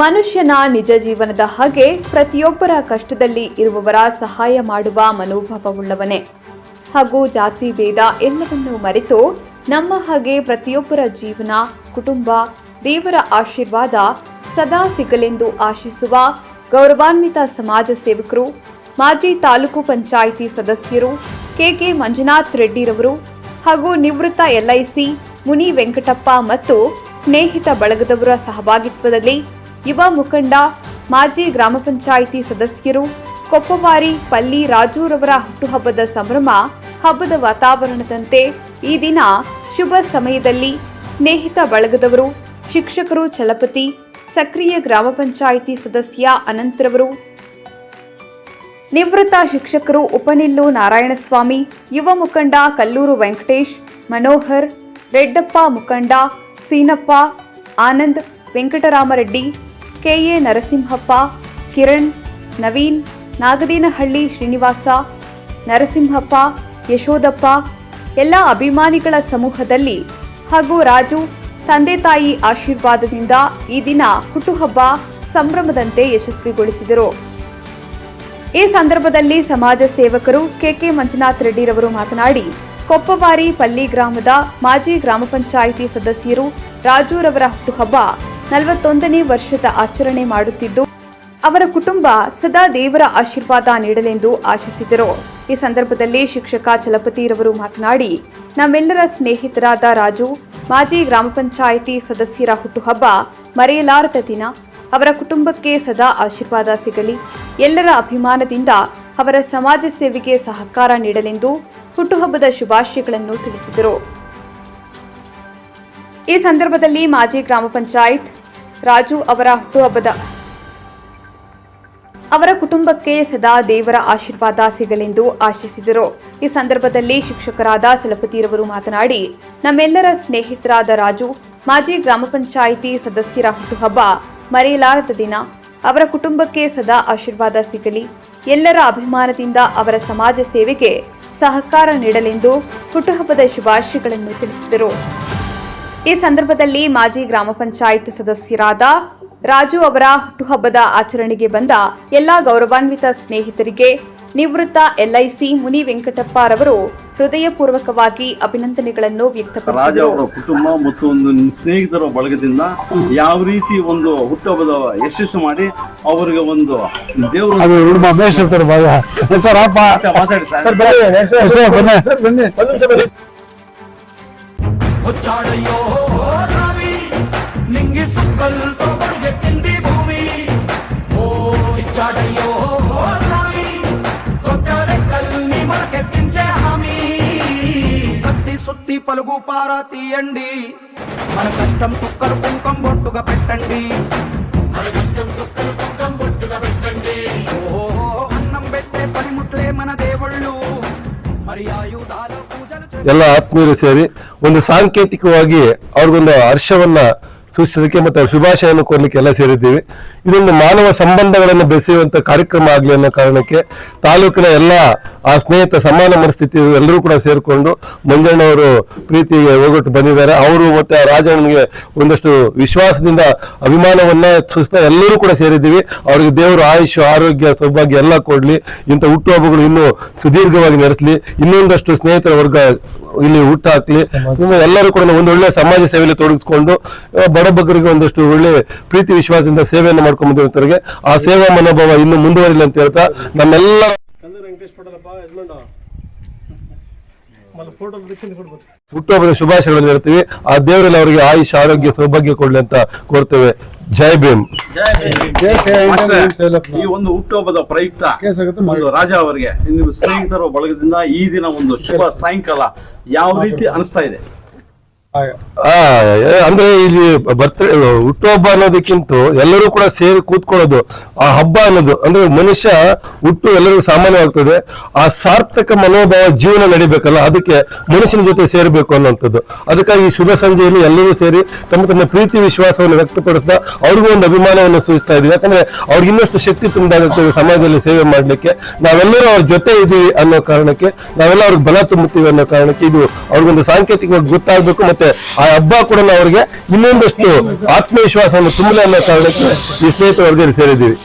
ಮನುಷ್ಯನ ನಿಜ ಜೀವನದ ಹಾಗೆ ಪ್ರತಿಯೊಬ್ಬರ ಕಷ್ಟದಲ್ಲಿ ಇರುವವರ ಸಹಾಯ ಮಾಡುವ ಮನೋಭಾವವುಳ್ಳವನೇ ಹಾಗೂ ಜಾತಿ ಭೇದ ಎಲ್ಲವನ್ನೂ ಮರೆತು ನಮ್ಮ ಹಾಗೆ ಪ್ರತಿಯೊಬ್ಬರ ಜೀವನ, ಕುಟುಂಬ, ದೇವರ ಆಶೀರ್ವಾದ ಸದಾ ಸಿಗಲೆಂದು ಆಶಿಸುವ ಗೌರವಾನ್ವಿತ ಸಮಾಜ ಸೇವಕರು, ಮಾಜಿ ತಾಲೂಕು ಪಂಚಾಯಿತಿ ಸದಸ್ಯರು ಕೆ ಮಂಜುನಾಥ್ ರೆಡ್ಡಿರವರು ಹಾಗೂ ನಿವೃತ್ತ LIC ಮುನಿ ವೆಂಕಟಪ್ಪ ಮತ್ತು ಸ್ನೇಹಿತ ಬಳಗದವರ ಸಹಭಾಗಿತ್ವದಲ್ಲಿ ಯುವ ಮುಖಂಡ, ಮಾಜಿ ಗ್ರಾಮ ಪಂಚಾಯಿತಿ ಸದಸ್ಯರು ಕೊಪ್ಪವಾರಿ ಪಲ್ಲಿ ರಾಜುರವರ ಹುಟ್ಟುಹಬ್ಬದ ಸಂಭ್ರಮ, ಹಬ್ಬದ ವಾತಾವರಣದಂತೆ ಈ ದಿನ ಶುಭ ಸಮಯದಲ್ಲಿ ಸ್ನೇಹಿತ ಬಳಗದವರು, ಶಿಕ್ಷಕರು ಚಲಪತಿ, ಸಕ್ರಿಯ ಗ್ರಾಮ ಪಂಚಾಯಿತಿ ಸದಸ್ಯ ಅನಂತರವರು, ನಿವೃತ್ತ ಶಿಕ್ಷಕರು ಉಪನಿಲ್ಲು ನಾರಾಯಣಸ್ವಾಮಿ, ಯುವ ಮುಖಂಡ ಕಲ್ಲೂರು ವೆಂಕಟೇಶ್, ಮನೋಹರ್, ರೆಡ್ಡಪ್ಪ ಮುಖಂಡ, ಸೀನಪ್ಪ, ಆನಂದ್, ವೆಂಕಟರಾಮರೆಡ್ಡಿ, KA ನರಸಿಂಹಪ್ಪ, ಕಿರಣ್, ನವೀನ್, ನಾಗದೀನಹಳ್ಳಿ ಶ್ರೀನಿವಾಸ, ನರಸಿಂಹಪ್ಪ, ಯಶೋದಪ್ಪ ಎಲ್ಲ ಅಭಿಮಾನಿಗಳ ಸಮೂಹದಲ್ಲಿ ಹಾಗೂ ರಾಜು ತಂದೆ ತಾಯಿ ಆಶೀರ್ವಾದದಿಂದ ಈ ದಿನ ಹುಟ್ಟುಹಬ್ಬ ಸಂಭ್ರಮದಂತೆ ಯಶಸ್ವಿಗೊಳಿಸಿದರು. ಈ ಸಂದರ್ಭದಲ್ಲಿ ಸಮಾಜ ಸೇವಕರು KK ಮಂಜುನಾಥ್ ರೆಡ್ಡಿರವರು ಮಾತನಾಡಿ, ಕೊಪ್ಪವಾರಿ ಪಲ್ಲಿ ಗ್ರಾಮದ ಮಾಜಿ ಗ್ರಾಮ ಪಂಚಾಯಿತಿ ಸದಸ್ಯರು ರಾಜುರವರ ಹುಟ್ಟುಹಬ್ಬ 41ನೇ ವರ್ಷದ ಆಚರಣೆ ಮಾಡುತ್ತಿದ್ದು, ಅವರ ಕುಟುಂಬ ಸದಾ ದೇವರ ಆಶೀರ್ವಾದ ನೀಡಲೆಂದು ಆಶಿಸಿದರು. ಈ ಸಂದರ್ಭದಲ್ಲಿ ಶಿಕ್ಷಕ ಚಲಪತಿರವರು ಮಾತನಾಡಿ, ನಮ್ಮೆಲ್ಲರ ಸ್ನೇಹಿತರಾದ ರಾಜು, ಮಾಜಿ ಗ್ರಾಮ ಪಂಚಾಯಿತಿ ಸದಸ್ಯರ ಹುಟ್ಟುಹಬ್ಬ ಮರೆಯಲಾರದ ದಿನ. ಅವರ ಕುಟುಂಬಕ್ಕೆ ಸದಾ ಆಶೀರ್ವಾದ ಸಿಗಲಿ, ಎಲ್ಲರ ಅಭಿಮಾನದಿಂದ ಅವರ ಸಮಾಜ ಸೇವೆಗೆ ಸಹಕಾರ ನೀಡಲೆಂದು ಹುಟ್ಟುಹಬ್ಬದ ಶುಭಾಶಯಗಳನ್ನು ತಿಳಿಸಿದರು. ಈ ಸಂದರ್ಭದಲ್ಲಿ ಮಾಜಿ ಗ್ರಾಮ ಪಂಚಾಯತ್ ರಾಜು ಅವರ ಹುಟ್ಟುಹಬ್ಬದ ಅವರ ಕುಟುಂಬಕ್ಕೆ ಸದಾ ದೇವರ ಆಶೀರ್ವಾದ ಸಿಗಲೆಂದು ಆಶಿಸಿದರು. ಈ ಸಂದರ್ಭದಲ್ಲಿ ಶಿಕ್ಷಕರಾದ ಚಲಪತಿರವರು ಮಾತನಾಡಿ, ನಮ್ಮೆಲ್ಲರ ಸ್ನೇಹಿತರಾದ ರಾಜು, ಮಾಜಿ ಗ್ರಾಮ ಪಂಚಾಯಿತಿ ಸದಸ್ಯರ ಹುಟ್ಟುಹಬ್ಬ ಮರೆಯಲಾರದ ದಿನ. ಅವರ ಕುಟುಂಬಕ್ಕೆ ಸದಾ ಆಶೀರ್ವಾದ ಸಿಗಲಿ, ಎಲ್ಲರ ಅಭಿಮಾನದಿಂದ ಅವರ ಸಮಾಜ ಸೇವೆಗೆ ಸಹಕಾರ ನೀಡಲೆಂದು ಹುಟ್ಟುಹಬ್ಬದ ಶುಭಾಶಯಗಳನ್ನು ತಿಳಿಸಿದರು. ಈ ಸಂದರ್ಭದಲ್ಲಿ ಮಾಜಿ ಗ್ರಾಮ ಪಂಚಾಯತ್ ಸದಸ್ಯರಾದ ರಾಜು ಅವರ ಹುಟ್ಟುಹಬ್ಬದ ಆಚರಣೆಗೆ ಬಂದ ಎಲ್ಲಾ ಗೌರವಾನ್ವಿತ ಸ್ನೇಹಿತರಿಗೆ ನಿವೃತ್ತ LIC ಮುನಿ ವೆಂಕಟಪ್ಪರವರು ಹೃದಯಪೂರ್ವಕವಾಗಿ ಅಭಿನಂದನೆಗಳನ್ನು ವ್ಯಕ್ತಪಡಿಸಿದರು. ರಾಜ ಅವರ ಕುಟುಂಬ ಮತ್ತು ಒಂದು ಸ್ನೇಹಿತರ ಬಳಗದಿಂದ ಯಾವ ರೀತಿ ಒಂದು ಹುಟ್ಟುಹಬ್ಬದ ಯಶಸ್ಸು ಮಾಡಿ ಅವರಿಗೆ ಒಂದು ದೇವರು వచ్చాడయ్యో రావి నింగి సుక్కల్తో పరిగెత్తింది భూమి. ఓ ఇచ్చాడయ్యో రావి కొత్త రెక్కల్ని మనకెత్తించే హామీ. కత్తి సుత్తి పలుగు పారా తీయండి, మన కష్టం సుక్కలు కుంకం బొట్టుగా పెట్టండి. మన కష్టం సుక్కలు కుంకం బొట్టుగా పెట్టండి. ఓ అన్నం పెట్టే పనిముట్లే మన దేవుళ్ళు, మరి ఆయుధాల ಎಲ್ಲ ಆತ್ಮೀಯರು ಸೇರಿ ಒಂದು ಸಾಂಕೇತಿಕವಾಗಿ ಅವ್ರಿಗೊಂದು ಹರ್ಷವನ್ನ ಸೂಚಿಸೋದಕ್ಕೆ ಮತ್ತೆ ಶುಭಾಶಯವನ್ನು ಕೊಡ್ಲಿಕ್ಕೆ ಎಲ್ಲ ಸೇರಿದ್ದೀವಿ. ಇದೊಂದು ಮಾನವ ಸಂಬಂಧಗಳನ್ನು ಬೆಸೆಯುವಂತ ಕಾರ್ಯಕ್ರಮ ಆಗಲಿ ಅನ್ನೋ ಕಾರಣಕ್ಕೆ ತಾಲೂಕಿನ ಎಲ್ಲ ಆ ಸ್ನೇಹಿತ ಸಮಾನ ಮನಸ್ಥಿತಿ ಎಲ್ಲರೂ ಕೂಡ ಸೇರಿಕೊಂಡು ಮಂಜಣ್ಣವರು ಪ್ರೀತಿಗೆ ಹೋಗೊಟ್ಟು ಬಂದಿದ್ದಾರೆ. ಅವರು ಮತ್ತೆ ರಾಜಣ್ಣನಿಗೆ ಒಂದಷ್ಟು ವಿಶ್ವಾಸದಿಂದ ಅಭಿಮಾನವನ್ನ ಸೂಚಿಸ್ತಾ ಎಲ್ಲರೂ ಕೂಡ ಸೇರಿದ್ದೀವಿ. ಅವ್ರಿಗೆ ದೇವರು ಆಯುಷ್, ಆರೋಗ್ಯ, ಸೌಭಾಗ್ಯ ಎಲ್ಲ ಕೊಡ್ಲಿ, ಇಂಥ ಹುಟ್ಟುಹಬ್ಬಗಳು ಇನ್ನೂ ಸುದೀರ್ಘವಾಗಿ ನಡೆಸಲಿ, ಇನ್ನೊಂದಷ್ಟು ಸ್ನೇಹಿತರ ವರ್ಗ ಇಲ್ಲಿ ಹುಟ್ಟು ಹಾಕ್ಲಿ, ಎಲ್ಲರೂ ಕೂಡ ಒಂದು ಒಳ್ಳೆ ಸಮಾಜ ಸೇವೆಯಲ್ಲಿ ತೊಡಗಿಸ್ಕೊಂಡು ಬಡಬಗ್ಗರಿಗೆ ಒಂದಷ್ಟು ಒಳ್ಳೆ ಪ್ರೀತಿ ವಿಶ್ವಾಸದಿಂದ ಸೇವೆಯನ್ನು ಮಾಡ್ಕೊಂಡು ಬಂದಿರ್ತಾರೆ. ಆ ಸೇವಾ ಮನೋಭಾವ ಇನ್ನು ಮುಂದುವರಿಲಿ ಅಂತ ಹೇಳ್ತಾ ನಮ್ಮೆಲ್ಲ ಹುಟ್ಟುಹಬ್ಬದ ಶುಭಾಶಯಗಳನ್ನು ಹೇಳ್ತೀವಿ. ಆ ದೇವರಲ್ಲಿ ಅವರಿಗೆ ಆಯುಷ್, ಆರೋಗ್ಯ, ಸೌಭಾಗ್ಯ ಕೊಡ್ಲಿ ಅಂತ ಕೋರ್ತೇವೆ. ಜೈ ಭೀಮ್. ಈ ಒಂದು ಹುಟ್ಟುಹಬ್ಬದ ಪ್ರಯುಕ್ತ ರಾಜ ಅವರಿಗೆ ನಿಮ್ಮ ಸ್ನೇಹಿತರ ಬಳಗದಿಂದ ಈ ದಿನ ಒಂದು ಶುಭ ಸಾಯಂಕಾಲ ಯಾವ ರೀತಿ ಅನಿಸ್ತಾ ಇದೆ? ಅಂದ್ರೆ ಇಲ್ಲಿ ಹುಟ್ಟುಹಬ್ಬ ಅನ್ನೋದಕ್ಕಿಂತ ಎಲ್ಲರೂ ಕೂಡ ಸೇರಿ ಕೂತ್ಕೊಳ್ಳೋದು, ಆ ಹಬ್ಬ ಅನ್ನೋದು ಅಂದ್ರೆ ಮನುಷ್ಯ ಹುಟ್ಟು ಎಲ್ಲರಿಗೂ ಸಾಮಾನ್ಯವಾಗ್ತದೆ. ಆ ಸಾರ್ಥಕ ಮನೋಭಾವ ಜೀವನ ನಡಿಬೇಕಲ್ಲ, ಅದಕ್ಕೆ ಮನುಷ್ಯನ ಜೊತೆ ಸೇರ್ಬೇಕು ಅನ್ನೋಂಥದ್ದು. ಅದಕ್ಕಾಗಿ ಶುಭ ಸಂಜೆಯಲ್ಲಿ ಎಲ್ಲರೂ ಸೇರಿ ತಮ್ಮ ತಮ್ಮ ಪ್ರೀತಿ ವಿಶ್ವಾಸವನ್ನು ವ್ಯಕ್ತಪಡಿಸ್ತಾ ಅವ್ರಿಗೂ ಒಂದು ಅಭಿಮಾನವನ್ನು ಸೂಚಿಸ್ತಾ ಇದೀವಿ. ಯಾಕಂದ್ರೆ ಅವ್ರಿಗೆ ಇನ್ನಷ್ಟು ಶಕ್ತಿ ತುಂಬಾಗುತ್ತದೆ ಸಮಾಜದಲ್ಲಿ ಸೇವೆ ಮಾಡ್ಲಿಕ್ಕೆ. ನಾವೆಲ್ಲರೂ ಅವ್ರ ಜೊತೆ ಇದೀವಿ ಅನ್ನೋ ಕಾರಣಕ್ಕೆ, ನಾವೆಲ್ಲ ಅವ್ರಿಗೆ ಬಲ ತುಂಬುತ್ತೀವಿ ಅನ್ನೋ ಕಾರಣಕ್ಕೆ ಇದು ಅವ್ರಿಗೊಂದು ಸಾಂಕೇತಿಕವಾಗಿ ಗೊತ್ತಾಗಬೇಕು. ಮತ್ತೆ ಮತ್ತೆ ಆ ಹಬ್ಬ ಕೂಡ ಅವರಿಗೆ ಇನ್ನೊಂದಷ್ಟು ಆತ್ಮವಿಶ್ವಾಸವನ್ನು ತುಂಬಲಿ ಅನ್ನೋ ಕಾರಣಕ್ಕೆ ಈ ಸ್ನೇಹಿತರ ವರ್ಗದಲ್ಲಿ ಸೇರಿದ್ದೀವಿ.